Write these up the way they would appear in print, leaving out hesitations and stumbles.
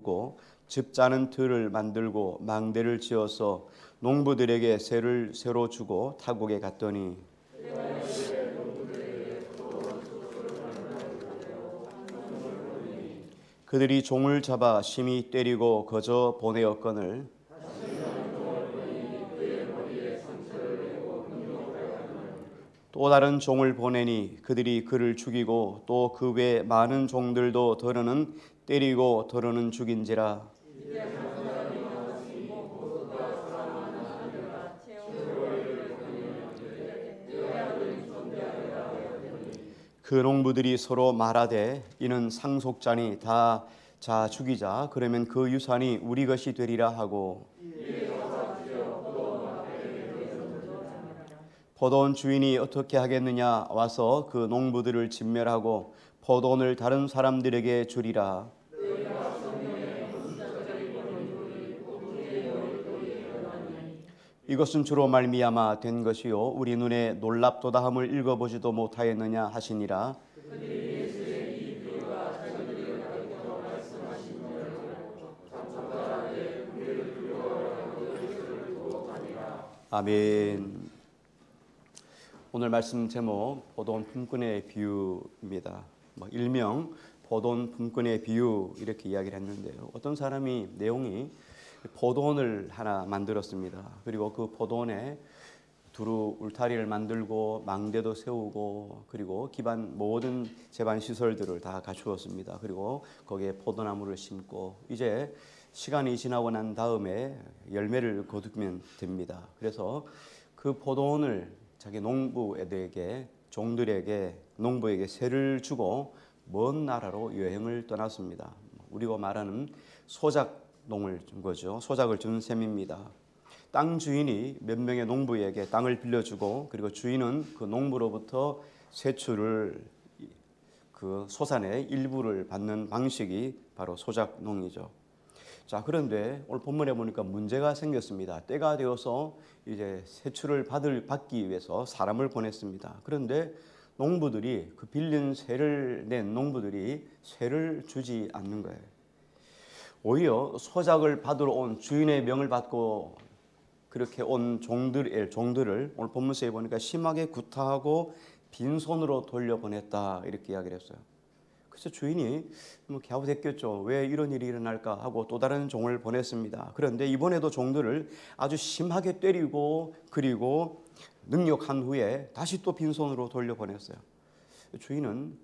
고 즙 짜는 틀을 만들고 망대를 지어서 농부들에게 새를 새로 주고 타국에 갔더니 그들이 종을 잡아 심히 때리고 거저 보내었거늘 또 다른 종을 보내니 그들이 그를 죽이고 또 그 외 많은 종들도 더러는 때리고 더러는 죽인지라. 그 농부들이 서로 말하되 이는 상속자니 다 자 죽이자 그러면 그 유산이 우리 것이 되리라 하고 포도원 주인이 어떻게 하겠느냐 와서 그 농부들을 진멸하고 포도원을 다른 사람들에게 주리라. 이것은 주로 말미암아 된 것이요 우리 눈에 놀랍도다함을 읽어보지도 못하였느냐 하시니라. 아멘. 오늘 말씀 제목 포도원 품꾼의 비유입니다. 일명 포도원 품꾼의 비유 이렇게 이야기를 했는데요. 어떤 사람이 내용이 포도원을 하나 만들었습니다. 그리고 그 포도원에 두루 울타리를 만들고 망대도 세우고 그리고 기반 모든 제반 시설들을 다 갖추었습니다. 그리고 거기에 포도나무를 심고 이제 시간이 지나고 난 다음에 열매를 거두면 됩니다. 그래서 그 포도원을 자기 농부에게 종들에게 농부에게 세를 주고 먼 나라로 여행을 떠났습니다. 우리가 말하는 소작농을 준 거죠. 소작을 준 셈입니다. 땅 주인이 몇 명의 농부에게 땅을 빌려주고 그리고 주인은 그 농부로부터 세출을 그 소산의 일부를 받는 방식이 바로 소작농이죠. 자, 그런데 오늘 본문에 보니까 문제가 생겼습니다. 때가 되어서 이제 세출을 받기 위해서 사람을 보냈습니다. 그런데 농부들이 그 빌린 세를 낸 농부들이 세를 주지 않는 거예요. 오히려 소작을 받으러 온 주인의 명을 받고 그렇게 온 종들을 오늘 본문서에 보니까 심하게 구타하고 빈손으로 돌려보냈다 이렇게 이야기를 했어요. 그래서 주인이 갸우댔겠죠. 왜 이런 일이 일어날까 하고 또 다른 종을 보냈습니다. 그런데 이번에도 종들을 아주 심하게 때리고 그리고 능욕한 후에 다시 또 빈손으로 돌려보냈어요. 주인은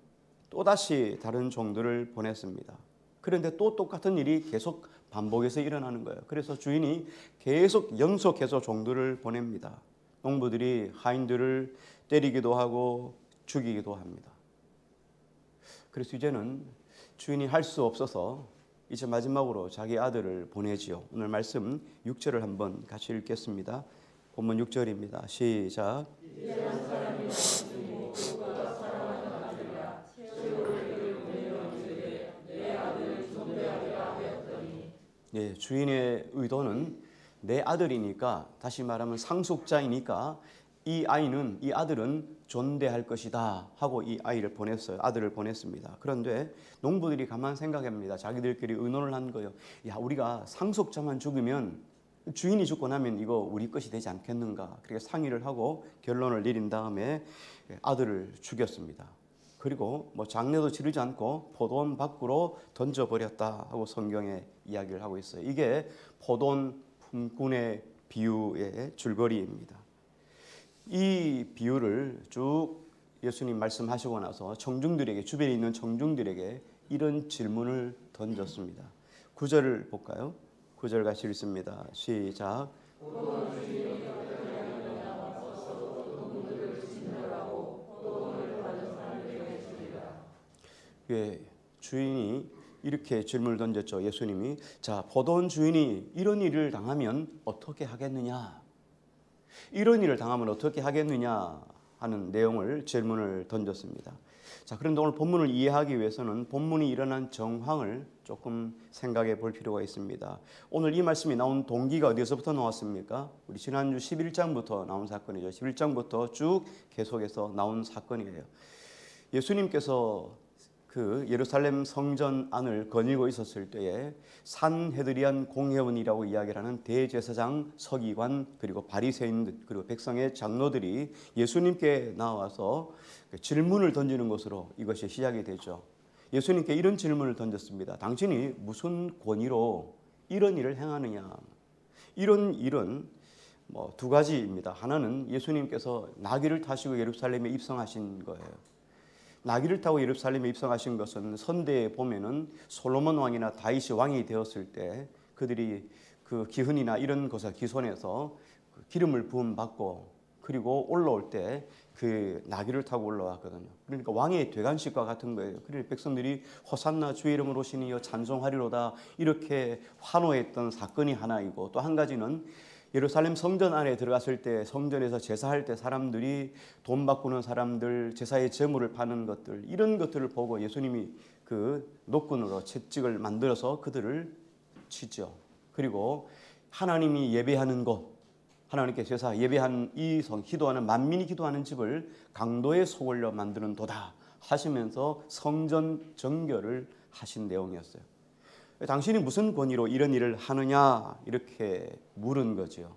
또다시 다른 종들을 보냈습니다. 그런데 또 똑같은 일이 계속 반복해서 일어나는 거예요. 그래서 주인이 계속 연속해서 종들을 보냅니다. 농부들이 하인들을 때리기도 하고 죽이기도 합니다. 그래서 이제는 주인이 할 수 없어서 이제 마지막으로 자기 아들을 보내지요. 오늘 말씀 6절을 한번 같이 읽겠습니다. 본문 6절입니다. 시작. 예, 주인의 의도는 내 아들이니까, 다시 말하면 상속자이니까 이 아들은 존대할 것이다 하고 이 아이를 보냈어요. 아들을 보냈습니다. 그런데 농부들이 가만 생각합니다. 자기들끼리 의논을 한 거예요. 야, 우리가 상속자만 죽으면 주인이 죽고 나면 이거 우리 것이 되지 않겠는가. 그렇게 상의를 하고 결론을 내린 다음에 아들을 죽였습니다. 그리고 장례도 치르지 않고 포도원 밖으로 던져버렸다 하고 성경에 이야기를 하고 있어요. 이게 포도원 품꾼의 비유의 줄거리입니다. 이 비유를 쭉 예수님 말씀하시고 나서 청중들에게, 주변에 있는 청중들에게 이런 질문을 던졌습니다. 9절을 볼까요? 9절 같이 읽습니다. 시작. 예, 주인이 이렇게 질문을 던졌죠. 예수님이, 자, 포도원 주인이 이런 일을 당하면 어떻게 하겠느냐? 이런 일을 당하면 어떻게 하겠느냐 하는 내용을 질문을 던졌습니다. 자, 그런데 오늘 본문을 이해하기 위해서는 본문이 일어난 정황을 조금 생각해 볼 필요가 있습니다. 오늘 이 말씀이 나온 동기가 어디서부터 나왔습니까? 우리 지난주 11장부터 나온 사건이죠. 11장부터 쭉 계속해서 나온 사건이에요. 예수님께서 그 예루살렘 성전 안을 거닐고 있었을 때에 산헤드리안 공회원이라고 이야기를 하는 대제사장, 서기관, 그리고 바리새인, 그리고 백성의 장로들이 예수님께 나와서 질문을 던지는 것으로 이것이 시작이 되죠. 예수님께 이런 질문을 던졌습니다. 당신이 무슨 권위로 이런 일을 행하느냐? 이런 일은 두 가지입니다. 하나는 예수님께서 나귀를 타시고 예루살렘에 입성하신 거예요. 나귀를 타고 예루살렘에 입성하신 것은 선대에 보면은 솔로몬 왕이나 다윗이 왕이 되었을 때 그들이 그 기흔이나 이런 것을 기손해서 기름을 부음 받고 그리고 올라올 때 그 나귀를 타고 올라왔거든요. 그러니까 왕의 되관식과 같은 거예요. 그래서 백성들이 호산나 주의 이름으로 오시니여 찬송하리로다 이렇게 환호했던 사건이 하나이고, 또 한 가지는 예루살렘 성전 안에 들어갔을 때 성전에서 제사할 때 사람들이 돈 바꾸는 사람들, 제사의 제물을 파는 것들, 이런 것들을 보고 예수님이 그 노끈으로 채찍을 만들어서 그들을 치죠. 그리고 하나님이 예배하는 곳, 하나님께 제사 예배한 이 기도하는 만민이 기도하는 집을 강도의 소굴로 만드는 도다 하시면서 성전 정결을 하신 내용이었어요. 당신이 무슨 권위로 이런 일을 하느냐 이렇게 물은 거죠.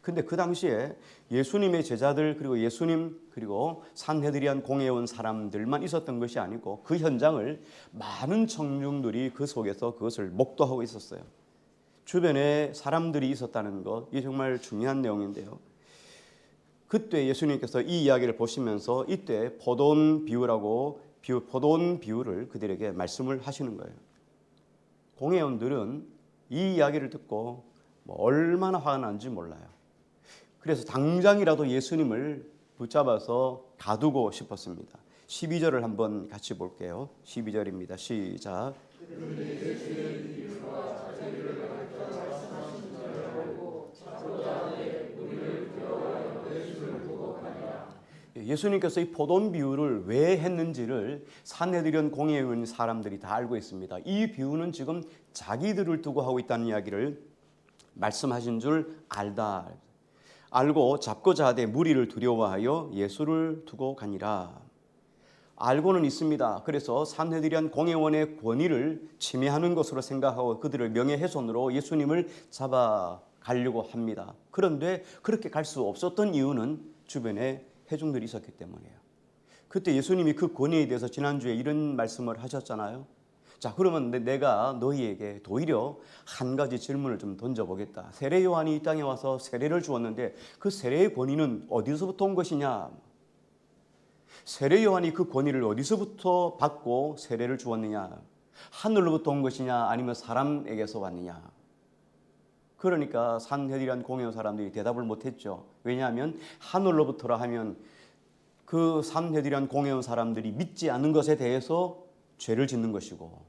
근데 그 당시에 예수님의 제자들 그리고 예수님 그리고 산헤드리안 공회에 온 사람들만 있었던 것이 아니고 그 현장을 많은 청중들이 그 속에서 그것을 목도하고 있었어요. 주변에 사람들이 있었다는 것, 이게 정말 중요한 내용인데요. 그때 예수님께서 이 이야기를 보시면서 이때 포도원 비유를 그들에게 말씀을 하시는 거예요. 공회원들은 이 이야기를 듣고 얼마나 화가 난지 몰라요. 그래서 당장이라도 예수님을 붙잡아서 가두고 싶었습니다. 12절을 한번 같이 볼게요. 12절입니다. 시작. 예수님께서 이 포도원 비유를 왜 했는지를 산헤드리온 공회에 있는 사람들이 다 알고 있습니다. 이 비유는 지금 자기들을 두고 하고 있다는 이야기를 말씀하신 줄 알고 잡고자 하되 무리를 두려워하여 예수를 두고 가니라. 알고는 있습니다. 그래서 산헤드리온 공회원의 권위를 침해하는 것으로 생각하고 그들을 명예훼손으로 예수님을 잡아가려고 합니다. 그런데 그렇게 갈 수 없었던 이유는 주변에 회중들이 있었기 때문이에요. 그때 예수님이 그 권위에 대해서 지난주에 이런 말씀을 하셨잖아요. 자, 그러면 내가 너희에게 도리어 한 가지 질문을 좀 던져보겠다. 세례 요한이 이 땅에 와서 세례를 주었는데 그 세례의 권위는 어디서부터 온 것이냐? 세례 요한이 그 권위를 어디서부터 받고 세례를 주었느냐? 하늘로부터 온 것이냐 아니면 사람에게서 왔느냐? 그러니까 산헤드리안 공회원 사람들이 대답을 못했죠. 왜냐하면 하늘로부터라 하면 그 산헤드리안 공회원 사람들이 믿지 않는 것에 대해서 죄를 짓는 것이고,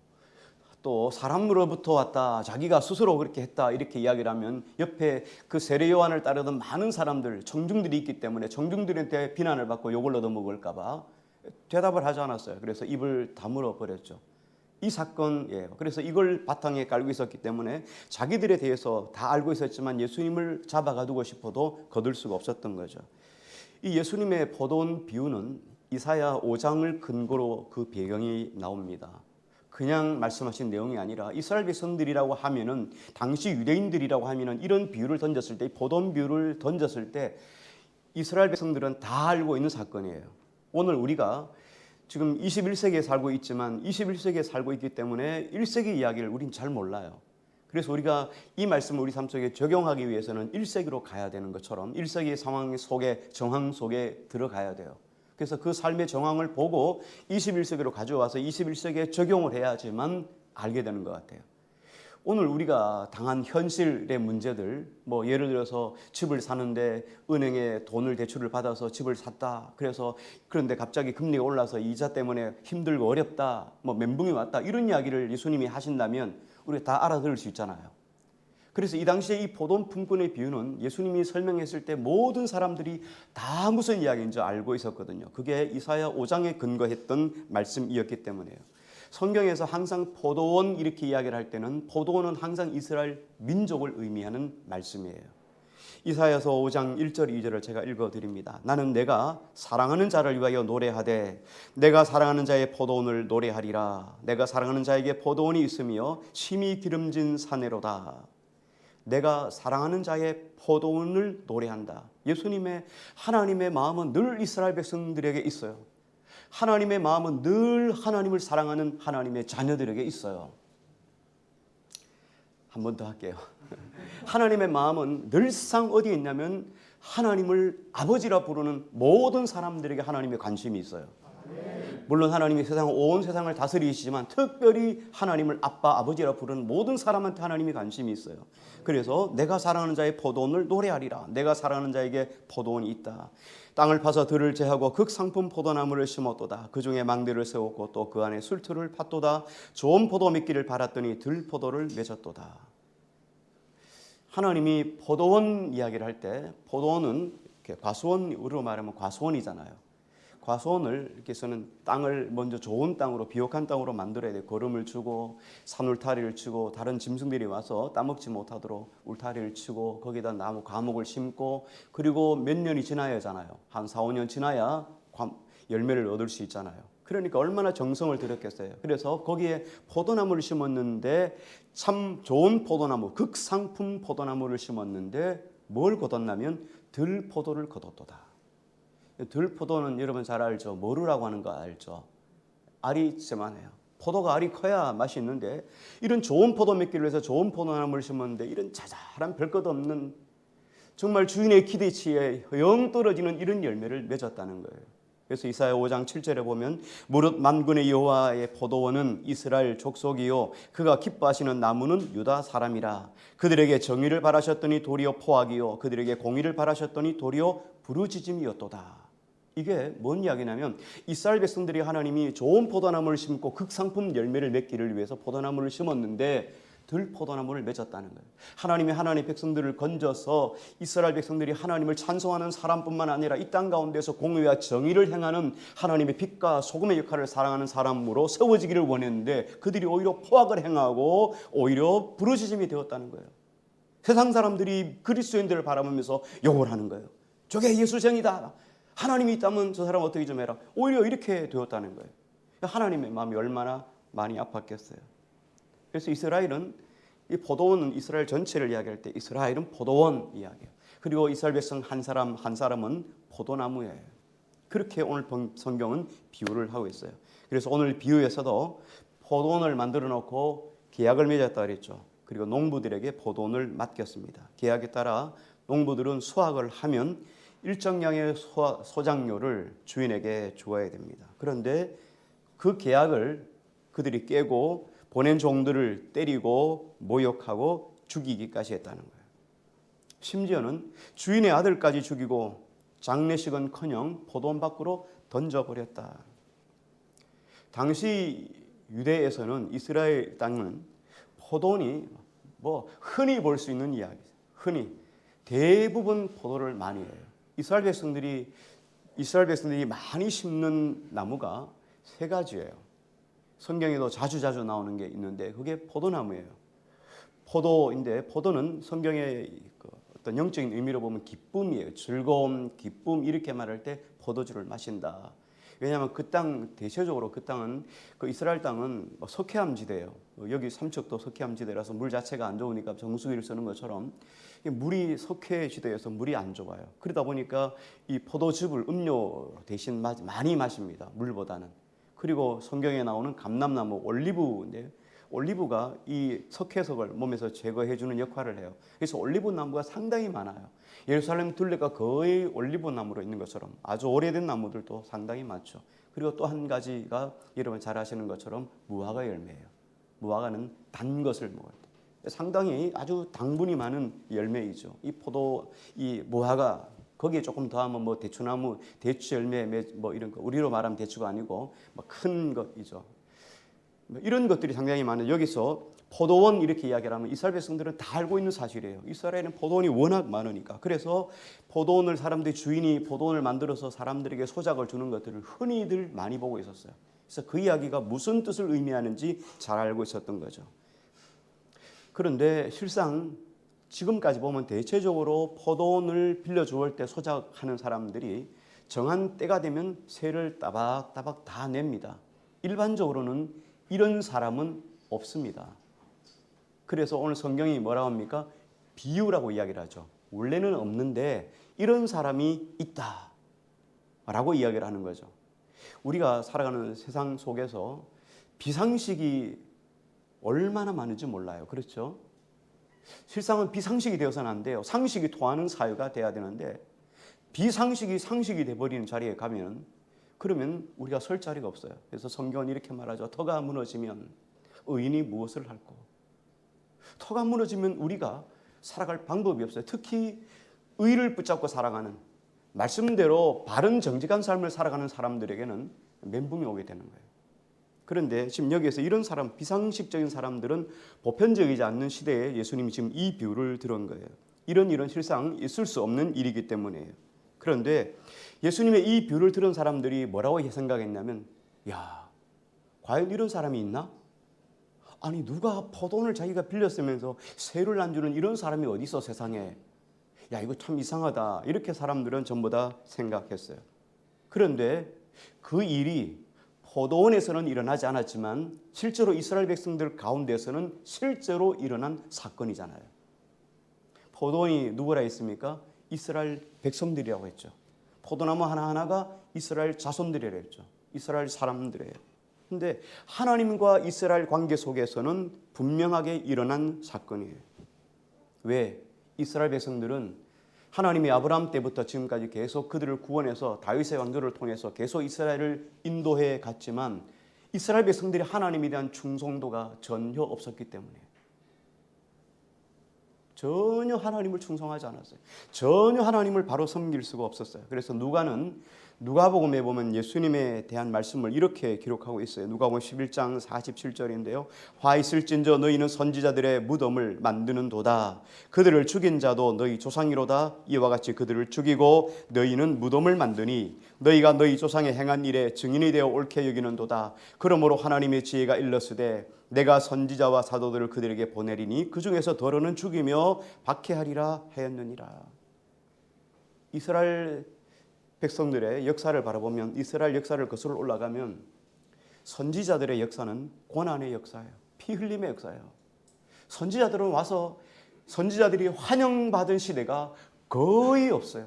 또 사람으로부터 왔다 자기가 스스로 그렇게 했다 이렇게 이야기를 하면 옆에 그 세례 요한을 따르던 많은 사람들 청중들이 있기 때문에 청중들한테 비난을 받고 욕을 얻어먹을까 봐 대답을 하지 않았어요. 그래서 입을 다물어 버렸죠. 이 사건이에요. 그래서 이걸 바탕에 깔고 있었기 때문에 자기들에 대해서 다 알고 있었지만 예수님을 잡아가두고 싶어도 거둘 수가 없었던 거죠. 이 예수님의 포도원 비유는 이사야 5장을 근거로 그 배경이 나옵니다. 그냥 말씀하신 내용이 아니라 이스라엘 백성들이라고 하면은 당시 유대인들이라고 하면은 이런 비유를 던졌을 때, 포도원 비유를 던졌을 때 이스라엘 백성들은 다 알고 있는 사건이에요. 오늘 우리가 지금 21세기에 살고 있지만 21세기에 살고 있기 때문에 1세기 이야기를 우린 잘 몰라요. 그래서 우리가 이 말씀을 우리 삶 속에 적용하기 위해서는 1세기로 가야 되는 것처럼 1세기의 상황 속에, 정황 속에 들어가야 돼요. 그래서 그 삶의 정황을 보고 21세기로 가져와서 21세기에 적용을 해야지만 알게 되는 것 같아요. 오늘 우리가 당한 현실의 문제들, 예를 들어서 집을 사는데 은행에 돈을 대출을 받아서 집을 샀다. 그런데 갑자기 금리가 올라서 이자 때문에 힘들고 어렵다. 멘붕이 왔다. 이런 이야기를 예수님이 하신다면 우리가 다 알아들을 수 있잖아요. 그래서 이 당시에 이 포도원 품꾼의 비유는 예수님이 설명했을 때 모든 사람들이 다 무슨 이야기인지 알고 있었거든요. 그게 이사야 5장에 근거했던 말씀이었기 때문에요. 성경에서 항상 포도원 이렇게 이야기를 할 때는 포도원은 항상 이스라엘 민족을 의미하는 말씀이에요. 이사야서 5장 1절 2절을 제가 읽어드립니다. 나는 내가 사랑하는 자를 위하여 노래하되 내가 사랑하는 자의 포도원을 노래하리라. 내가 사랑하는 자에게 포도원이 있으며 심히 기름진 사내로다. 내가 사랑하는 자의 포도원을 노래한다. 예수님의 하나님의 마음은 늘 이스라엘 백성들에게 있어요. 하나님의 마음은 늘 하나님을 사랑하는 하나님의 자녀들에게 있어요. 한 번 더 할게요. 하나님의 마음은 늘상 어디에 있냐면 하나님을 아버지라 부르는 모든 사람들에게 하나님의 관심이 있어요. 물론 하나님이 온 세상을 다스리시지만 특별히 하나님을 아빠, 아버지라 부르는 모든 사람한테 하나님이 관심이 있어요. 그래서 내가 사랑하는 자의 포도원을 노래하리라. 내가 사랑하는 자에게 포도원이 있다. 땅을 파서 들을 제하고 극상품 포도나무를 심었도다. 그 중에 망대를 세웠고 또 그 안에 술틀을 팠도다. 좋은 포도 맺기를 바랐더니 들포도를 맺었도다. 하나님이 포도원 이야기를 할 때 포도원은 과수원으로 말하면 과수원이잖아요. 과수원을 이렇게 해서는 땅을 먼저 좋은 땅으로 비옥한 땅으로 만들어야 돼. 거름을 주고 산울타리를 치고 다른 짐승들이 와서 따먹지 못하도록 울타리를 치고 거기다 나무 과목을 심고 그리고 몇 년이 지나야잖아요. 한 4, 5년 지나야 열매를 얻을 수 있잖아요. 그러니까 얼마나 정성을 들였겠어요. 그래서 거기에 포도나무를 심었는데 참 좋은 포도나무, 극상품 포도나무를 심었는데 뭘 거뒀냐면 들포도를 거뒀도다. 들포도는 여러분 잘 알죠? 모루라고 하는 거 알죠? 알이 쎄만해요. 포도가 알이 커야 맛이 있는데 이런 좋은 포도 맺기를 위해서 좋은 포도나무를 심었는데 이런 자잘한 별것 없는 정말 주인의 기대치에 영 떨어지는 이런 열매를 맺었다는 거예요. 그래서 이사야 5장 7절에 보면 무릇 만군의 여호와의 포도원은 이스라엘 족속이요 그가 기뻐하시는 나무는 유다 사람이라. 그들에게 정의를 바라셨더니 도리어 포악이요 그들에게 공의를 바라셨더니 도리어 부르짖음이었도다. 이게 뭔 이야기냐면 이스라엘 백성들이 하나님이 좋은 포도나무를 심고 극상품 열매를 맺기를 위해서 포도나무를 심었는데 들포도나무를 맺었다는 거예요. 하나님이 하나님의 백성들을 건져서 이스라엘 백성들이 하나님을 찬송하는 사람뿐만 아니라 이 땅 가운데서 공의와 정의를 행하는 하나님의 빛과 소금의 역할을 사랑하는 사람으로 세워지기를 원했는데 그들이 오히려 포악을 행하고 오히려 부르짖음이 되었다는 거예요. 세상 사람들이 그리스도인들을 바라보면서 욕을 하는 거예요. 저게 예수쟁이다. 하나님이 있다면 저 사람 어떻게 좀 해라. 오히려 이렇게 되었다는 거예요. 하나님의 마음이 얼마나 많이 아팠겠어요. 그래서 이스라엘은 이 포도원은 이스라엘 전체를 이야기할 때 이스라엘은 포도원 이야기예요. 그리고 이스라엘 백성 한 사람 한 사람은 포도나무예요. 그렇게 오늘 성경은 비유를 하고 있어요. 그래서 오늘 비유에서도 포도원을 만들어 놓고 계약을 맺었다 그랬죠. 그리고 농부들에게 포도원을 맡겼습니다. 계약에 따라 농부들은 수확을 하면 일정량의 소작료를 주인에게 주어야 됩니다. 그런데 그 계약을 그들이 깨고 보낸 종들을 때리고 모욕하고 죽이기까지 했다는 거예요. 심지어는 주인의 아들까지 죽이고 장례식은커녕 포도원 밖으로 던져버렸다. 당시 유대에서는 이스라엘 땅은 포도원이 흔히 볼 수 있는 이야기예요. 흔히 대부분 포도를 많이 해요. 이스라엘 백성들이 많이 심는 나무가 세 가지예요. 성경에도 자주 나오는 게 있는데 그게 포도나무예요. 포도인데 포도는 성경의 어떤 영적인 의미로 보면 기쁨이에요. 즐거움, 기쁨 이렇게 말할 때 포도주를 마신다. 왜냐하면 그 땅 대체적으로 그 땅은 그 이스라엘 땅은 석회암 지대예요. 여기 삼척도 석회암 지대라서 물 자체가 안 좋으니까 정수기를 쓰는 것처럼 물이 석회 지대여서 물이 안 좋아요. 그러다 보니까 이 포도즙을 음료 대신 많이 마십니다. 물보다는. 그리고 성경에 나오는 감람나무 올리브인데 올리브가 이 석회석을 몸에서 제거해 주는 역할을 해요. 그래서 올리브 나무가 상당히 많아요. 예루살렘 둘레가 거의 올리브 나무로 있는 것처럼 아주 오래된 나무들도 상당히 많죠. 그리고 또 한 가지가 여러분 잘 아시는 것처럼 무화과 열매예요. 무화과는 단 것을 먹어요. 상당히 아주 당분이 많은 열매이죠. 이 무화과 거기에 조금 더하면 대추나무, 대추 열매 이런 거 우리로 말하면 대추가 아니고 큰 것이죠. 이런 것들이 상당히 많은 여기서 포도원 이렇게 이야기를 하면 이스라엘 백성들은 다 알고 있는 사실이에요. 이스라엘은 포도원이 워낙 많으니까. 그래서 포도원을 주인이 포도원을 만들어서 사람들에게 소작을 주는 것들을 흔히들 많이 보고 있었어요. 그래서 그 이야기가 무슨 뜻을 의미하는지 잘 알고 있었던 거죠. 그런데 실상 지금까지 보면 대체적으로 포도원을 빌려주올 때 소작하는 사람들이 정한 때가 되면 새를 따박따박 다 냅니다. 일반적으로는 이런 사람은 없습니다. 그래서 오늘 성경이 뭐라고 합니까? 비유라고 이야기를 하죠. 원래는 없는데 이런 사람이 있다라고 이야기를 하는 거죠. 우리가 살아가는 세상 속에서 비상식이 얼마나 많은지 몰라요. 그렇죠? 실상은 비상식이 되어서는 안 돼요. 상식이 통하는 사회가 돼야 되는데 비상식이 상식이 돼버리는 자리에 가면 그러면 우리가 설 자리가 없어요. 그래서 성경은 이렇게 말하죠. 터가 무너지면 의인이 무엇을 할꼬? 터가 무너지면 우리가 살아갈 방법이 없어요. 특히 의를 붙잡고 살아가는 말씀대로 바른 정직한 삶을 살아가는 사람들에게는 멘붕이 오게 되는 거예요. 그런데 지금 여기에서 이런 사람, 비상식적인 사람들은 보편적이지 않는 시대에 예수님이 지금 이 비유를 들은 거예요. 이런 실상 있을 수 없는 일이기 때문이에요. 그런데 예수님의 이 비유를 들은 사람들이 뭐라고 생각했냐면, 야, 과연 이런 사람이 있나? 아니, 누가 포도원을 자기가 빌렸으면서 새를 안 주는 이런 사람이 어디 있어 세상에? 야, 이거 참 이상하다. 이렇게 사람들은 전부 다 생각했어요. 그런데 그 일이 포도원에서는 일어나지 않았지만 실제로 이스라엘 백성들 가운데서는 실제로 일어난 사건이잖아요. 포도원이 누구라 했습니까? 이스라엘 백성들이라고 했죠. 포도나무 하나하나가 이스라엘 자손들이라고 했죠. 이스라엘 사람들이에요. 그런데 하나님과 이스라엘 관계 속에서는 분명하게 일어난 사건이에요. 왜? 이스라엘 백성들은 하나님이 아브라함 때부터 지금까지 계속 그들을 구원해서 다윗의 왕조를 통해서 계속 이스라엘을 인도해 갔지만 이스라엘 백성들이 하나님에 대한 충성도가 전혀 없었기 때문에 전혀 하나님을 충성하지 않았어요. 전혀 하나님을 바로 섬길 수가 없었어요. 그래서 누가복음에 보면 예수님에 대한 말씀을 이렇게 기록하고 있어요. 누가복음 11장 47절인데요. 화 있을진저 너희는 선지자들의 무덤을 만드는도다. 그들을 죽인 자도 너희 조상이로다. 이와 같이 그들을 죽이고 너희는 무덤을 만드니 너희가 너희 조상의 행한 일에 증인이 되어 옳게 여기는도다. 그러므로 하나님의 지혜가 일렀으되 내가 선지자와 사도들을 그들에게 보내리니 그 중에서 더러는 죽이며 박해하리라 하였느니라. 이스라엘 백성들의 역사를 바라보면 이스라엘 역사를 거슬러 올라가면 선지자들의 역사는 고난의 역사예요. 피 흘림의 역사예요. 선지자들은 와서 선지자들이 환영받은 시대가 거의 없어요.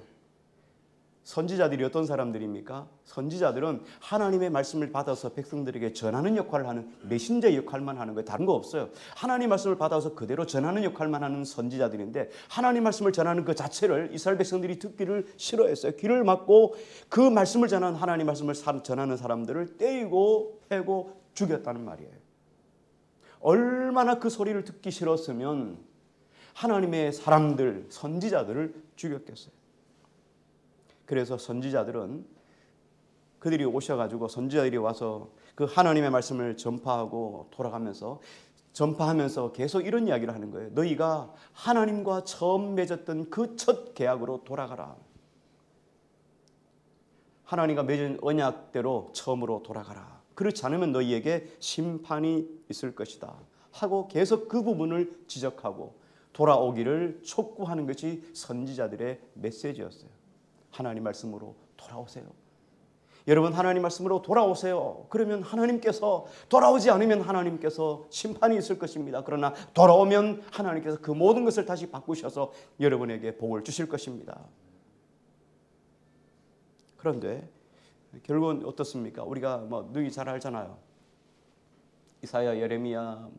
선지자들이 어떤 사람들입니까? 선지자들은 하나님의 말씀을 받아서 백성들에게 전하는 역할을 하는 메신저 역할만 하는 거예요. 다른 거 없어요. 하나님 말씀을 받아서 그대로 전하는 역할만 하는 선지자들인데 하나님 말씀을 전하는 그 자체를 이스라엘 백성들이 듣기를 싫어했어요. 귀를 막고 그 말씀을 전하는 하나님 말씀을 전하는 사람들을 때리고 패고 죽였다는 말이에요. 얼마나 그 소리를 듣기 싫었으면 하나님의 사람들, 선지자들을 죽였겠어요. 그래서 선지자들은 그들이 오셔가지고 선지자들이 와서 그 하나님의 말씀을 전파하고 돌아가면서 전파하면서 계속 이런 이야기를 하는 거예요. 너희가 하나님과 처음 맺었던 그 첫 계약으로 돌아가라. 하나님과 맺은 언약대로 처음으로 돌아가라. 그렇지 않으면 너희에게 심판이 있을 것이다. 하고 계속 그 부분을 지적하고 돌아오기를 촉구하는 것이 선지자들의 메시지였어요. 하나님 말씀으로 돌아오세요. 여러분 하나님 말씀으로 돌아오세요. 그러면 하나님께서 돌아오지 않으면 하나님께서 심판이 있을 것입니다. 그러나 돌아오면 하나님께서 그 모든 것을 다시 바꾸셔서 여러분에게 복을 주실 것입니다. 그런데 결국은 어떻습니까? 우리가 누이 잘 알잖아요. 이사야, 예레미야,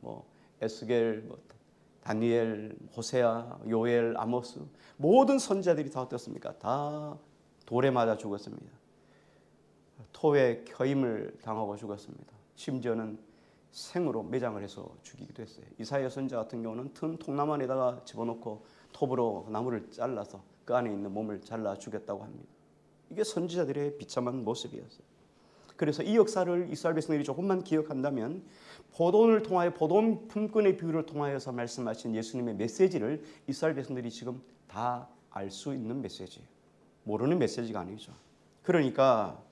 에스겔, 다니엘, 호세아, 요엘, 아모스 모든 선지자들이 다 어떻습니까? 다 돌에 맞아 죽었습니다. 토에 켜임을 당하고 죽었습니다. 심지어는 생으로 매장을 해서 죽이기도 했어요. 이사야 선지자 같은 경우는 큰 통나무 안에다가 집어넣고 톱으로 나무를 잘라서 그 안에 있는 몸을 잘라 죽였다고 합니다. 이게 선지자들의 비참한 모습이었어요. 그래서 이 역사를 이스라엘 백성들이 조금만 기억한다면 포도원을 통하여 포도원 품꾼의 비유를 통하여서 말씀하신 예수님의 메시지를 이스라엘 백성들이 지금 다 알 수 있는 메시지예요. 모르는 메시지가 아니죠. 그러니까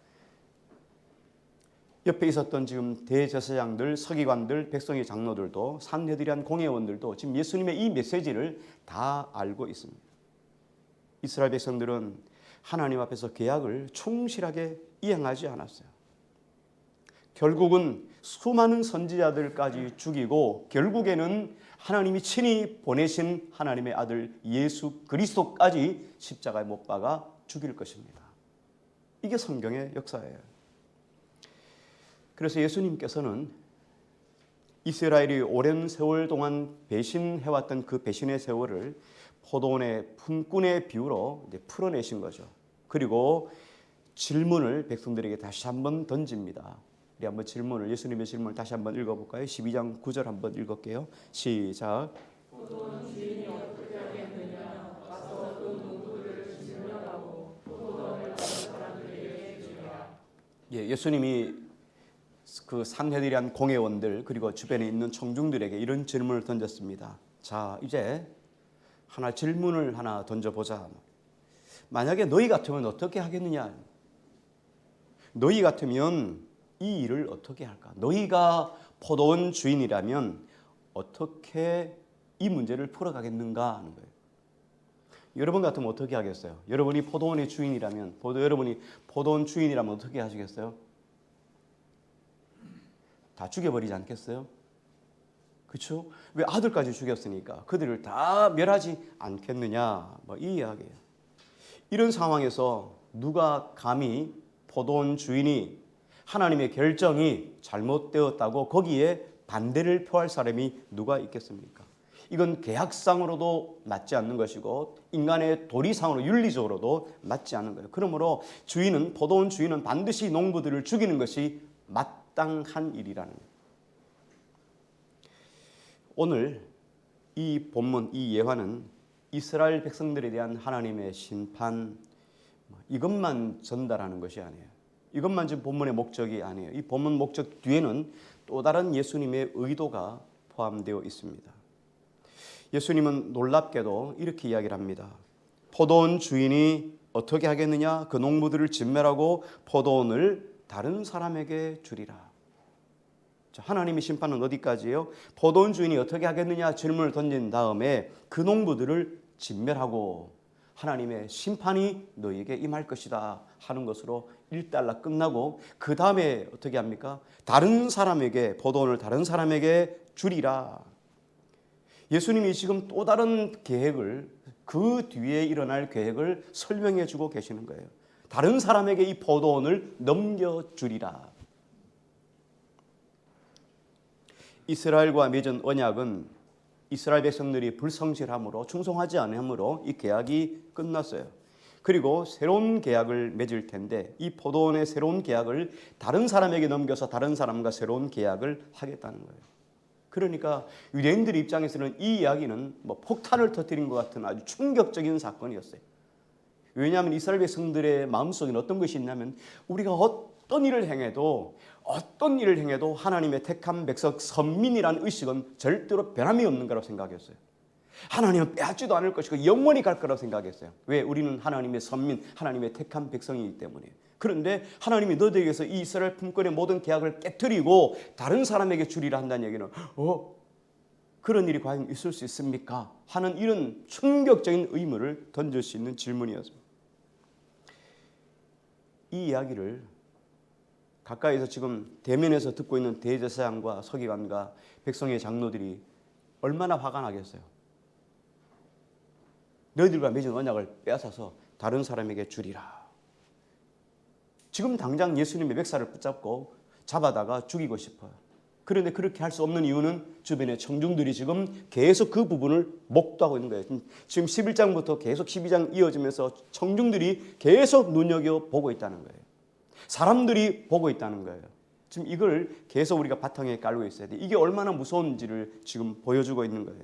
옆에 있었던 지금 대제사장들, 서기관들, 백성의 장로들도 산헤드리안 공회원들도 지금 예수님의 이 메시지를 다 알고 있습니다. 이스라엘 백성들은 하나님 앞에서 계약을 충실하게 이행하지 않았어요. 결국은 수많은 선지자들까지 죽이고 결국에는 하나님이 친히 보내신 하나님의 아들 예수 그리스도까지 십자가에 못 박아 죽일 것입니다. 이게 성경의 역사예요. 그래서 예수님께서는 이스라엘이 오랜 세월 동안 배신해왔던 그 배신의 세월을 포도원의 품꾼의 비유로 이제 풀어내신 거죠. 그리고 질문을 백성들에게 다시 한번 던집니다. 우리 한번 질문을, 예수님의 질문을 다시 한번 읽어볼까요? 12장 9절 한번 읽을게요. 시작. 포도원 주인이 어떻게 하겠느냐? 가서 그 농부를 질문하고 포도원을 받은 사람들에게 주라. 예수님이 그 산헤드리안 공회원들 그리고 주변에 있는 청중들에게 이런 질문을 던졌습니다. 자, 이제 질문을 하나 던져보자. 만약에 너희 같으면 어떻게 하겠느냐? 너희 같으면 이 일을 어떻게 할까? 너희가 포도원 주인이라면 어떻게 이 문제를 풀어가겠는가 하는 거예요. 여러분 같으면 어떻게 하겠어요? 여러분이 포도원의 주인이라면, 여러분이 포도원 주인이라면 어떻게 하시겠어요? 다 죽여버리지 않겠어요? 그렇죠? 왜 아들까지 죽였으니까 그들을 다 멸하지 않겠느냐? 이 이야기예요. 이런 상황에서 누가 감히 포도원 주인이 하나님의 결정이 잘못되었다고 거기에 반대를 표할 사람이 누가 있겠습니까? 이건 계약상으로도 맞지 않는 것이고 인간의 도리상으로 윤리적으로도 맞지 않는 거예요. 그러므로 포도원 주인은 반드시 농부들을 죽이는 것이 마땅한 일이라는 거예요. 오늘 이 본문, 이 예화는 이스라엘 백성들에 대한 하나님의 심판, 이것만 전달하는 것이 아니에요. 이것만 지금 본문의 목적이 아니에요. 이 본문 목적 뒤에는 또 다른 예수님의 의도가 포함되어 있습니다. 예수님은 놀랍게도 이렇게 이야기를 합니다. 포도원 주인이 어떻게 하겠느냐? 그 농부들을 진멸하고 포도원을 다른 사람에게 주리라. 하나님의 심판은 어디까지예요? 포도원 주인이 어떻게 하겠느냐 질문을 던진 다음에 그 농부들을 진멸하고 하나님의 심판이 너희에게 임할 것이다 하는 것으로 일단락 끝나고 그 다음에 어떻게 합니까? 포도원을 다른 사람에게 주리라. 예수님이 지금 또 다른 계획을, 그 뒤에 일어날 계획을 설명해 주고 계시는 거예요. 다른 사람에게 이 포도원을 넘겨주리라. 이스라엘과 맺은 언약은 이스라엘 백성들이 불성실함으로 충성하지 않음으로 이 계약이 끝났어요. 그리고 새로운 계약을 맺을 텐데 이 포도원의 새로운 계약을 다른 사람에게 넘겨서 다른 사람과 새로운 계약을 하겠다는 거예요. 그러니까 유대인들 입장에서는 이 이야기는 폭탄을 터뜨린 것 같은 아주 충격적인 사건이었어요. 왜냐하면 이스라엘 백성들의 마음속에는 어떤 것이 있냐면 우리가 어떤 일을 행해도 하나님의 택한 백성 선민이라는 의식은 절대로 변함이 없는 거라고 생각했어요. 하나님은 빼앗지도 않을 것이고 영원히 갈 거라고 생각했어요. 왜? 우리는 하나님의 선민, 하나님의 택한 백성이기 때문에. 그런데 하나님이 너희에게서 이 이스라엘 품권의 모든 계약을 깨뜨리고 다른 사람에게 주리라 한다는 얘기는 그런 일이 과연 있을 수 있습니까? 하는 이런 충격적인 의문을 던질 수 있는 질문이었습니다. 이 이야기를 가까이서 지금 대면에서 듣고 있는 대제사장과 서기관과 백성의 장로들이 얼마나 화가 나겠어요. 너희들과 맺은 언약을 빼앗아서 다른 사람에게 주리라. 지금 당장 예수님의 멱살을 붙잡고 잡아다가 죽이고 싶어요. 그런데 그렇게 할 수 없는 이유는 주변의 청중들이 지금 계속 그 부분을 목도하고 있는 거예요. 지금 11장부터 계속 12장 이어지면서 청중들이 계속 눈여겨보고 있다는 거예요. 사람들이 보고 있다는 거예요. 지금 이걸 계속 우리가 바탕에 깔고 있어야 돼. 이게 얼마나 무서운지를 지금 보여주고 있는 거예요.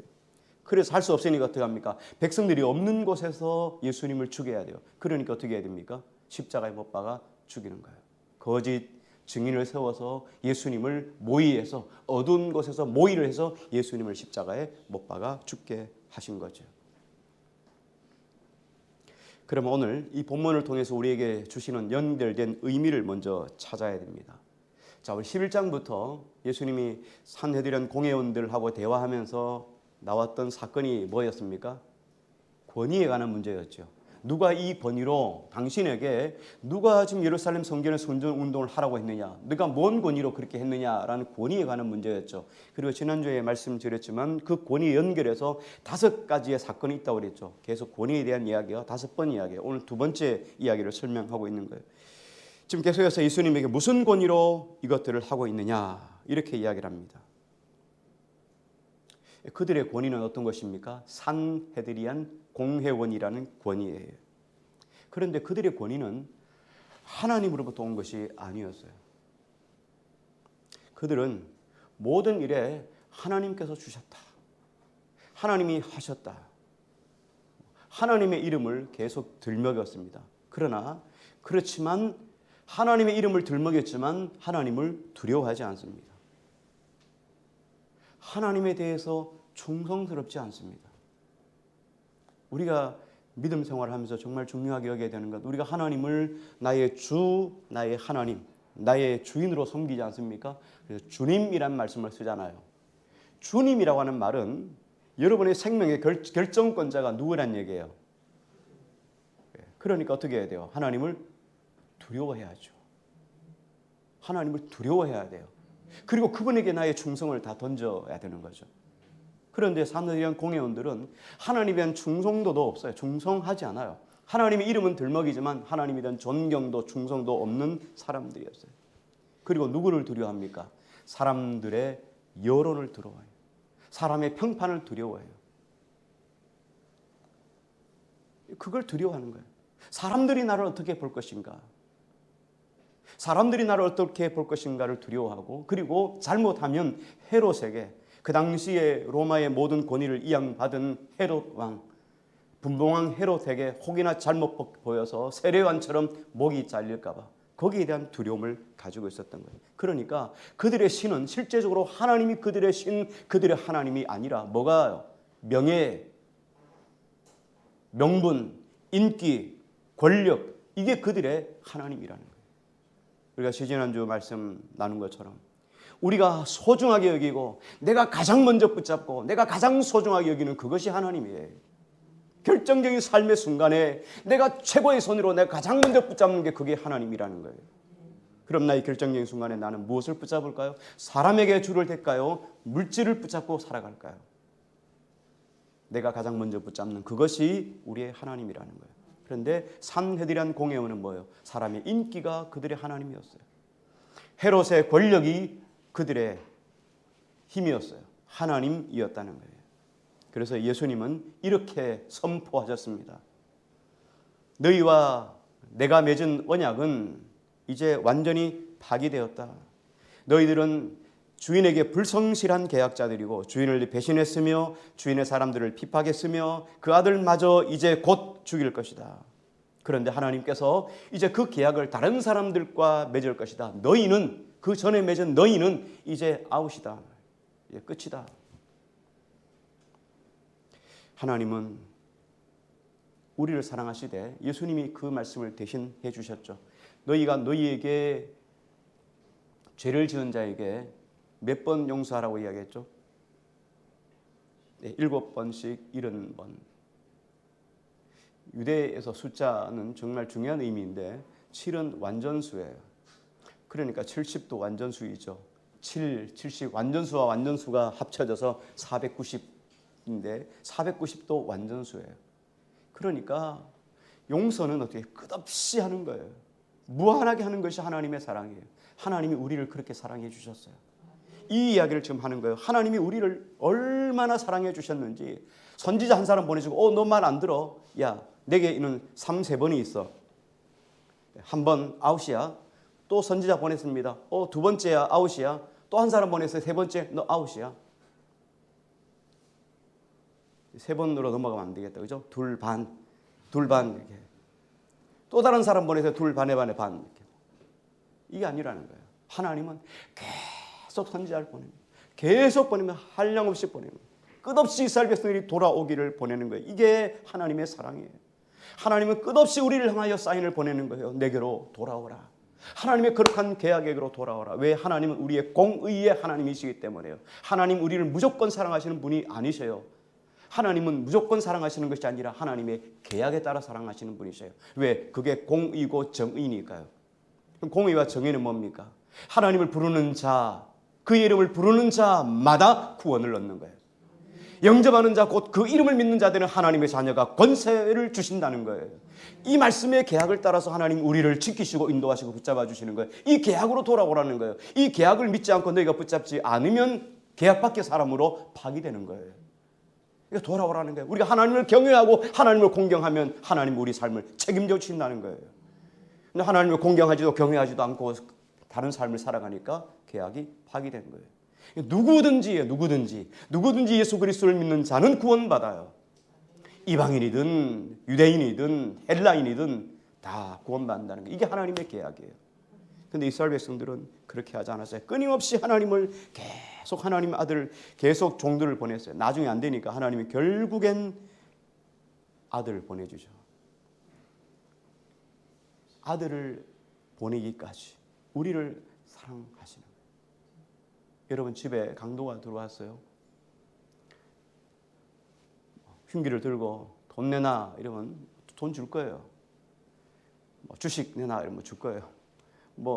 그래서 할 수 없으니까 어떻게 합니까? 백성들이 없는 곳에서 예수님을 죽여야 돼요. 그러니까 어떻게 해야 됩니까? 십자가에 못 박아 죽이는 거예요. 거짓 증인을 세워서 예수님을 모의해서 어두운 곳에서 모의를 해서 예수님을 십자가에 못 박아 죽게 하신 거죠. 그러면 오늘 이 본문을 통해서 우리에게 주시는 연결된 의미를 먼저 찾아야 됩니다. 자, 우리 11장부터 예수님이 산헤드린 공회원들하고 대화하면서 나왔던 사건이 뭐였습니까? 권위에 관한 문제였죠. 누가 이 권위로 당신에게 누가 지금 예루살렘 성전의 선전 운동을 하라고 했느냐, 네가 뭔 권위로 그렇게 했느냐라는 권위에 관한 문제였죠. 그리고 지난주에 말씀드렸지만 그 권위에 연결해서 5가지의 사건이 있다고 그랬죠. 계속 권위에 대한 이야기가 5번 이야기예요. 오늘 2번째 이야기를 설명하고 있는 거예요. 지금 계속해서 예수님에게 무슨 권위로 이것들을 하고 있느냐 이렇게 이야기를 합니다. 그들의 권위는 어떤 것입니까? 산헤드리안 공회원이라는 권위예요. 그런데 그들의 권위는 하나님으로부터 온 것이 아니었어요. 그들은 모든 일에 하나님께서 주셨다, 하나님이 하셨다, 하나님의 이름을 계속 들먹였습니다. 그렇지만 하나님의 이름을 들먹였지만 하나님을 두려워하지 않습니다. 하나님에 대해서 충성스럽지 않습니다. 우리가 믿음 생활을 하면서 정말 중요하게 여겨야 되는 것, 우리가 하나님을 나의 주, 나의 하나님, 나의 주인으로 섬기지 않습니까? 그래서 주님이란 말씀을 쓰잖아요. 주님이라고 하는 말은 여러분의 생명의 결정권자가 누구란 얘기예요? 그러니까 어떻게 해야 돼요? 하나님을 두려워해야죠. 하나님을 두려워해야 돼요. 그리고 그분에게 나의 충성을 다 던져야 되는 거죠. 그런데 산헤드리안 공회원들은 하나님에 대한 충성도도 없어요. 충성하지 않아요. 하나님의 이름은 들먹이지만 하나님에 대한 존경도 충성도 없는 사람들이었어요. 그리고 누구를 두려워합니까? 사람들의 여론을 두려워해요. 사람의 평판을 두려워해요. 그걸 두려워하는 거예요. 사람들이 나를 어떻게 볼 것인가? 사람들이 나를 어떻게 볼 것인가를 두려워하고, 그리고 잘못하면 헤롯에게, 그 당시에 로마의 모든 권위를 이양받은 헤롯 왕, 분봉왕 헤롯에게 혹이나 잘못 보여서 세례관처럼 목이 잘릴까 봐 거기에 대한 두려움을 가지고 있었던 거예요. 그러니까 그들의 신은 실제적으로 하나님이 그들의 신, 그들의 하나님이 아니라 뭐가요? 명예, 명분, 인기, 권력, 이게 그들의 하나님이라는 거예요. 우리가 지지난주 말씀 나눈 것처럼 우리가 소중하게 여기고 내가 가장 먼저 붙잡고 내가 가장 소중하게 여기는 그것이 하나님이에요. 결정적인 삶의 순간에 내가 최고의 손으로 내가 가장 먼저 붙잡는 게 그게 하나님이라는 거예요. 그럼 나의 결정적인 순간에 나는 무엇을 붙잡을까요? 사람에게 줄을 댈까요? 물질을 붙잡고 살아갈까요? 내가 가장 먼저 붙잡는 그것이 우리의 하나님이라는 거예요. 그런데 산헤드리안 공회원은 뭐예요? 사람의 인기가 그들의 하나님이었어요. 헤롯의 권력이 그들의 힘이었어요. 하나님이었다는 거예요. 그래서 예수님은 이렇게 선포하셨습니다. 너희와 내가 맺은 언약은 이제 완전히 파기되었다. 너희들은 주인에게 불성실한 계약자들이고 주인을 배신했으며 주인의 사람들을 핍박했으며 그 아들마저 이제 곧 죽일 것이다. 그런데 하나님께서 이제 그 계약을 다른 사람들과 맺을 것이다. 너희는, 그 전에 맺은 너희는 이제 아웃이다. 이제 끝이다. 하나님은 우리를 사랑하시되 예수님이 그 말씀을 대신해 주셨죠. 너희가 너희에게 죄를 지은 자에게 몇 번 용서하라고 이야기했죠? 네, 7번씩 70번. 유대에서 숫자는 정말 중요한 의미인데 7은 완전수예요. 그러니까 70도 완전수이죠. 70 완전수와 완전수가 합쳐져서 490인데 490도 완전수예요. 그러니까 용서는 어떻게 끝없이 하는 거예요. 무한하게 하는 것이 하나님의 사랑이에요. 하나님이 우리를 그렇게 사랑해 주셨어요. 이 이야기를 지금 하는 거예요. 하나님이 우리를 얼마나 사랑해 주셨는지. 선지자 한 사람 보내주고 너 말 안 들어. 야, 내게는 3-4번이 있어. 한 번 아웃이야. 또 선지자 보냈습니다. 두 번째야 아웃이야. 또 한 사람 보냈어요. 3번째 너 아웃이야. 3번으로 넘어가면 안 되겠다. 그죠? 둘 반 이렇게. 또 다른 사람 보내서 둘 반에 반 이렇게. 이게 아니라는 거예요. 하나님은 계속 선지자를 보냅니다. 계속 보내면 한량없이 보냅니다. 끝없이 이스라엘 백성들이 돌아오기를 보내는 거예요. 이게 하나님의 사랑이에요. 하나님은 끝없이 우리를 향하여 사인을 보내는 거예요. 내게로 돌아오라. 하나님의 거룩한 계약으로 돌아오라. 왜? 하나님은 우리의 공의의 하나님이시기 때문에요. 하나님 우리를 무조건 사랑하시는 분이 아니셔요. 하나님은 무조건 사랑하시는 것이 아니라 하나님의 계약에 따라 사랑하시는 분이셔요. 왜? 그게 공의고 정의니까요. 그럼 공의와 정의는 뭡니까? 하나님을 부르는 자, 그의 이름을 부르는 자마다 구원을 얻는 거예요. 영접하는 자, 곧 그 이름을 믿는 자들은 하나님의 자녀가 권세를 주신다는 거예요. 이 말씀의 계약을 따라서 하나님 우리를 지키시고 인도하시고 붙잡아 주시는 거예요. 이 계약으로 돌아오라는 거예요. 이 계약을 믿지 않고 너희가 붙잡지 않으면 계약 밖의 사람으로 파기되는 거예요. 이거 돌아오라는 거예요. 우리가 하나님을 경외하고 하나님을 공경하면 하나님 우리 삶을 책임져 주신다는 거예요. 근데 하나님을 공경하지도 경외하지도 않고 다른 삶을 살아가니까 계약이 파기된 거예요. 누구든지 예수 그리스도를 믿는 자는 구원받아요. 이방인이든 유대인이든 헬라인이든 다 구원받는다는 게 이게 하나님의 계약이에요. 근데 이스라엘 백성들은 그렇게 하지 않았어요. 끊임없이 하나님을 계속 하나님 아들을 계속 종들을 보냈어요. 나중에 안 되니까 하나님이 결국엔 아들을 보내주죠. 아들을 보내기까지 우리를 사랑하시는 거예요. 여러분 집에 강도가 들어왔어요. 흉기를 들고 돈 내놔 이러면 돈 줄 거예요. 주식 내놔 이러면 줄 거예요.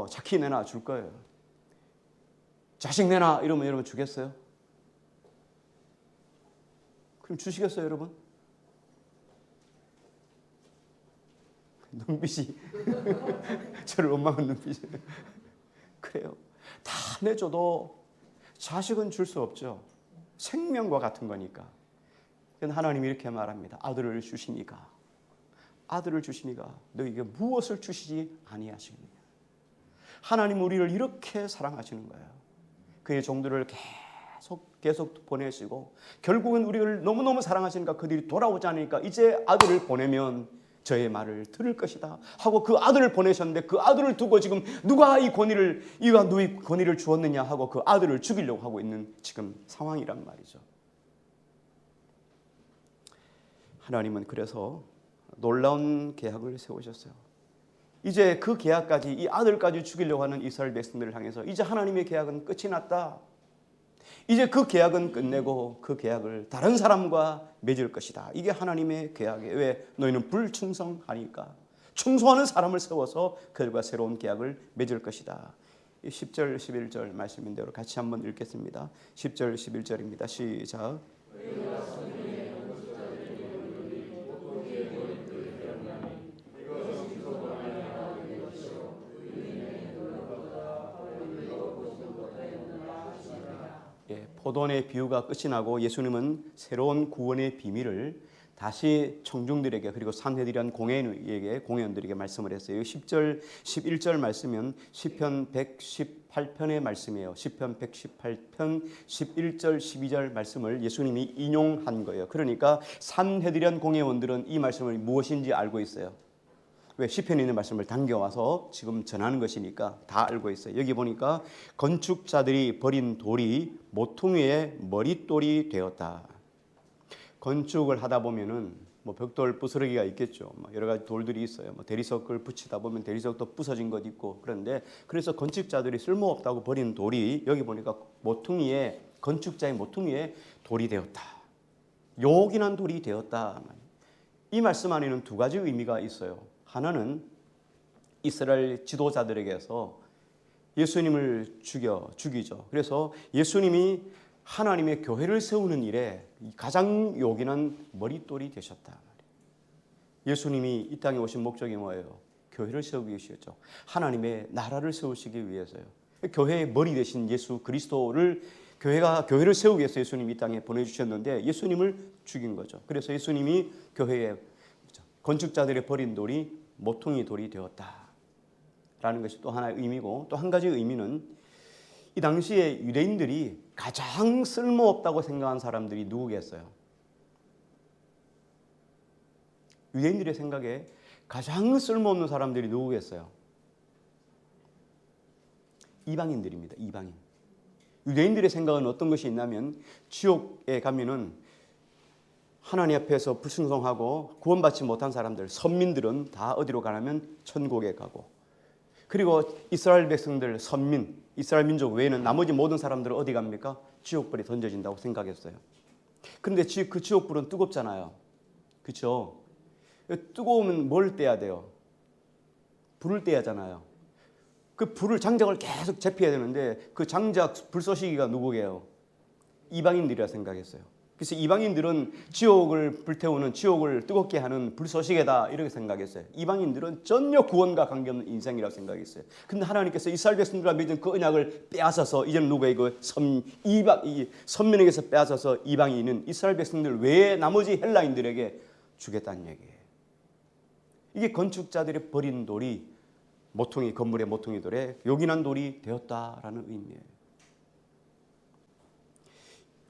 차키 내놔 줄 거예요. 자식 내놔 이러면 여러분 주겠어요? 그럼 주시겠어요, 여러분? 눈빛이 저를 원망한 눈빛이 그래요. 다 내줘도 자식은 줄 수 없죠. 생명과 같은 거니까. 그런데 하나님이 이렇게 말합니다. 아들을 주시니까 너희에게 무엇을 주시지 아니하시느냐. 하나님 우리를 이렇게 사랑하시는 거예요. 그의 종들을 계속 보내시고 결국은 우리를 너무너무 사랑하시니까 그들이 돌아오지 않으니까 이제 아들을 보내면 저의 말을 들을 것이다 하고 그 아들을 보내셨는데 그 아들을 두고 지금 누가 이 권위를 주었느냐 하고 그 아들을 죽이려고 하고 있는 지금 상황이란 말이죠. 하나님은 그래서 놀라운 계약을 세우셨어요. 이제 그 계약까지 이 아들까지 죽이려고 하는 이스라엘 백성들을 향해서 이제 하나님의 계약은 끝이 났다. 이제 그 계약은 끝내고 그 계약을 다른 사람과 맺을 것이다. 이게 하나님의 계약이에요. 왜? 너희는 불충성하니까. 충성하는 사람을 세워서 그들과 새로운 계약을 맺을 것이다. 10절 11절 말씀인 대로 같이 한번 읽겠습니다. 10절 11절입니다. 시작. 포도원의 비유가 끝이 나고 예수님은 새로운 구원의 비밀을 다시 청중들에게 그리고 산헤드린 공회원들에게 말씀을 했어요. 10절 11절 말씀은 시편 118편의 말씀이에요. 시편 118편 11절 12절 말씀을 예수님이 인용한 거예요. 그러니까 산헤드린 공회원들은 이 말씀을 무엇인지 알고 있어요. 왜? 시편에 있는 말씀을 당겨와서 지금 전하는 것이니까 다 알고 있어요. 여기 보니까 건축자들이 버린 돌이 모퉁이의 머릿돌이 되었다. 건축을 하다 보면은 벽돌 부스러기가 있겠죠. 여러 가지 돌들이 있어요. 대리석을 붙이다 보면 대리석도 부서진 것 있고 그런데 그래서 건축자들이 쓸모없다고 버린 돌이 여기 보니까 건축자의 모퉁이에 돌이 되었다. 요긴한 돌이 되었다. 이 말씀 안에는 두 가지 의미가 있어요. 하나는 이스라엘 지도자들에게서 예수님을 죽이죠. 그래서 예수님이 하나님의 교회를 세우는 일에 가장 요긴한 머릿돌이 되셨다. 예수님이 이 땅에 오신 목적이 뭐예요? 교회를 세우기 위해서죠. 하나님의 나라를 세우시기 위해서요. 교회의 머리 되신 예수 그리스도를 교회를 세우기 위해서 예수님이 이 땅에 보내주셨는데 예수님을 죽인 거죠. 그래서 예수님이 교회의 건축자들의 버린 돌이 모퉁이 돌이 되었다라는 것이 또 하나의 의미고 또 한 가지 의미는 이 당시에 유대인들이 가장 쓸모없다고 생각한 사람들이 누구겠어요? 유대인들의 생각에 가장 쓸모없는 사람들이 누구겠어요? 이방인들입니다. 이방인. 유대인들의 생각은 어떤 것이 있냐면 지옥에 가면은 하나님 앞에서 불순종하고 구원받지 못한 사람들, 선민들은 다 어디로 가냐면 천국에 가고 그리고 이스라엘 백성들, 선민, 이스라엘 민족 외에는 나머지 모든 사람들은 어디 갑니까? 지옥불에 던져진다고 생각했어요. 그런데 그 지옥불은 뜨겁잖아요. 그렇죠? 뜨거우면 뭘 떼야 돼요? 불을 떼야 하잖아요. 그 불을 장작을 계속 제피해야 되는데 그 장작 불쏘시기가 누구게요? 이방인들이라 생각했어요. 그래서 이방인들은 지옥을 불태우는, 지옥을 뜨겁게 하는 불쏘시개다 이렇게 생각했어요. 이방인들은 전혀 구원과 관계없는 인생이라고 생각했어요. 근데 하나님께서 이스라엘 백성들과 맺은 그 언약을 빼앗아서 이제는 누구의 그 선민에게서 빼앗아서 이방인은 이스라엘 백성들 외에 나머지 헬라인들에게 주겠다는 얘기예요. 이게 건축자들이 버린 돌이 모퉁이, 건물의 모퉁이 돌에 요긴한 돌이 되었다라는 의미예요.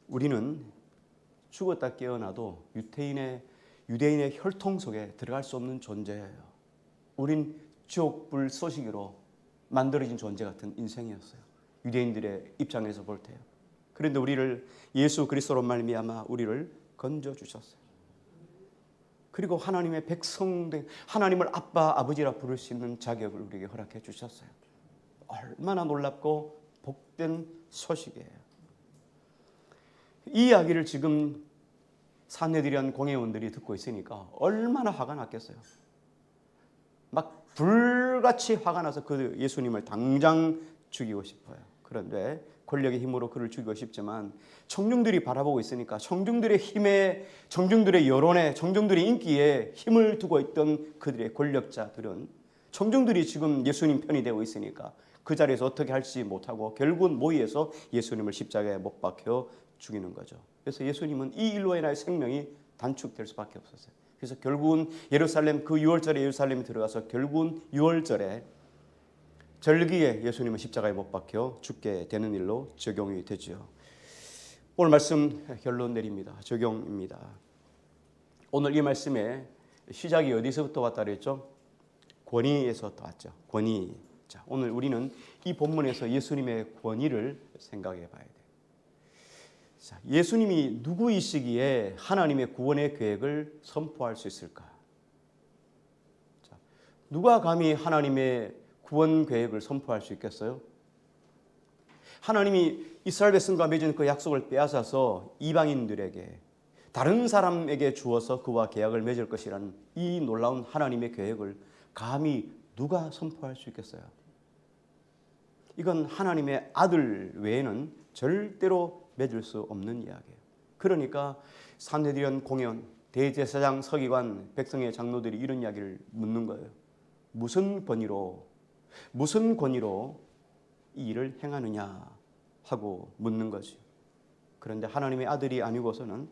우리는 죽었다 깨어나도 유대인의 혈통 속에 들어갈 수 없는 존재예요. 우린 지옥불 쏘시기로 만들어진 존재 같은 인생이었어요. 유대인들의 입장에서 볼 때요. 그런데 우리를 예수 그리스도로 말미암아 우리를 건져 주셨어요. 그리고 하나님의 백성된 하나님을 아빠, 아버지라 부를 수 있는 자격을 우리에게 허락해 주셨어요. 얼마나 놀랍고 복된 소식이에요. 이 이야기를 지금 산헤드린 공회원들이 듣고 있으니까 얼마나 화가 났겠어요. 막 불같이 화가 나서 그 예수님을 당장 죽이고 싶어요. 그런데 권력의 힘으로 그를 죽이고 싶지만 청중들이 바라보고 있으니까 청중들의 힘에, 청중들의 여론에, 청중들의 인기에 힘을 두고 있던 그들의 권력자들은 청중들이 지금 예수님 편이 되고 있으니까 그 자리에서 어떻게 할지 못하고 결국은 모의해서 예수님을 십자가에 못 박혀 죽이는 거죠. 그래서 예수님은 이 일로 인하여 생명이 단축될 수밖에 없었어요. 그래서 결국은 예루살렘, 그 6월절에 예루살렘에 들어가서 결국은 6월절에 절기에 예수님은 십자가에 못 박혀 죽게 되는 일로 적용이 되죠. 오늘 말씀 결론 내립니다. 적용입니다. 오늘 이 말씀의 시작이 어디서부터 왔다 그랬죠? 권위에서 왔죠. 권위. 자, 오늘 우리는 이 본문에서 예수님의 권위를 생각해 봐야 돼요. 자, 예수님이 누구이시기에 하나님의 구원의 계획을 선포할 수 있을까? 자, 누가 감히 하나님의 구원 계획을 선포할 수 있겠어요? 하나님이 이스라엘 백성과 맺은 그 약속을 빼앗아서 이방인들에게, 다른 사람에게 주어서 그와 계약을 맺을 것이라는 이 놀라운 하나님의 계획을 감히 누가 선포할 수 있겠어요? 이건 하나님의 아들 외에는 절대로 맺을 수 없는 이야기예요. 그러니까 산헤드린 공회원, 대제사장, 서기관, 백성의 장로들이 이런 이야기를 묻는 거예요. 무슨 권위로 이 일을 행하느냐 하고 묻는 거죠. 그런데 하나님의 아들이 아니고서는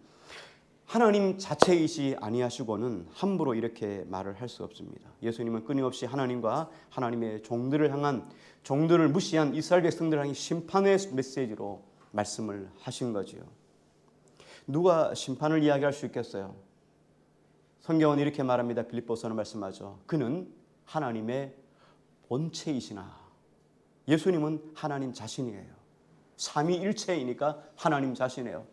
하나님 자체이시 아니하시고는 함부로 이렇게 말을 할 수 없습니다. 예수님은 끊임없이 하나님과 하나님의 종들을 무시한 이스라엘 백성들을 향해 심판의 메시지로 말씀을 하신 거지요. 누가 심판을 이야기할 수 있겠어요? 성경은 이렇게 말합니다. 빌립보서는 말씀하죠. 그는 하나님의 본체이시나. 예수님은 하나님 자신이에요. 삼위일체이니까 하나님 자신이에요.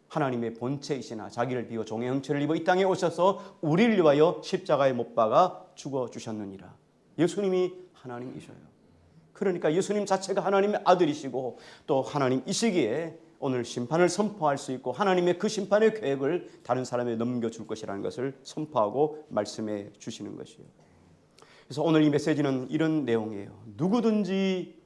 하나님의 본체이시나 자기를 비워 종의 형체를 입어 이 땅에 오셔서 우리를 위하여 십자가에 못 박아 죽어주셨느니라. 예수님이 하나님이셔요. 그러니까 예수님 자체가 하나님의 아들이시고 또 하나님이시기에 오늘 심판을 선포할 수 있고 하나님의 그 심판의 계획을 다른 사람에게 넘겨줄 것이라는 것을 선포하고 말씀해 주시는 것이에요. 그래서 오늘 이 메시지는 이런 내용이에요. 누구든지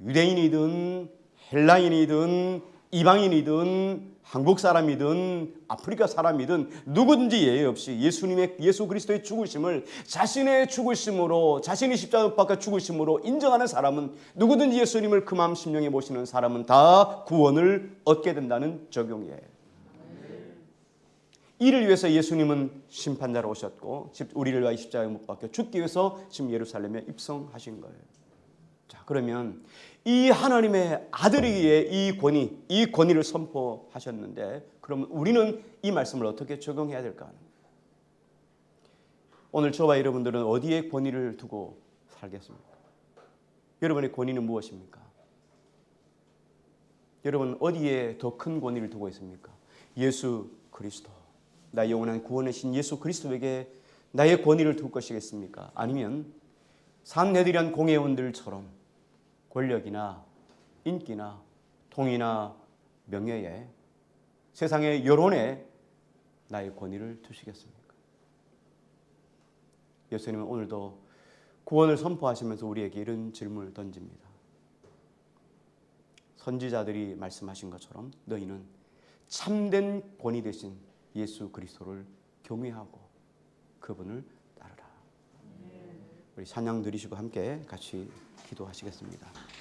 유대인이든 헬라인이든 이방인이든 한국 사람이든 아프리카 사람이든 누구든지 예외 없이 예수 그리스도의 죽으심을 자신의 죽으심으로, 자신이 십자가 못 박혀 죽으심으로 인정하는 사람은, 누구든지 예수님을 그 마음 심령에 모시는 사람은 다 구원을 얻게 된다는 적용이에요. 이를 위해서 예수님은 심판자로 오셨고 우리를 위하여 십자가에 못 박혀 죽기 위해서 지금 예루살렘에 입성하신 거예요. 자, 그러면 이 하나님의 아들이기에 이 권위를 선포하셨는데, 그러면 우리는 이 말씀을 어떻게 적용해야 될까? 오늘 저와 여러분들은 어디에 권위를 두고 살겠습니까? 여러분의 권위는 무엇입니까? 여러분 어디에 더 큰 권위를 두고 있습니까? 예수 그리스도, 나의 영원한 구원이신 예수 그리스도에게 나의 권위를 둘 것이겠습니까? 아니면 산헤드리안 공회원들처럼 권력이나 인기나 통이나 명예에 세상의 여론에 나의 권위를 두시겠습니까? 예수님은 오늘도 구원을 선포하시면서 우리에게 이런 질문을 던집니다. 선지자들이 말씀하신 것처럼 너희는 참된 권위 되신 예수 그리스도를 경외하고 그분을 따르라. 우리 찬양 드리시고 함께 같이 기도하시겠습니다.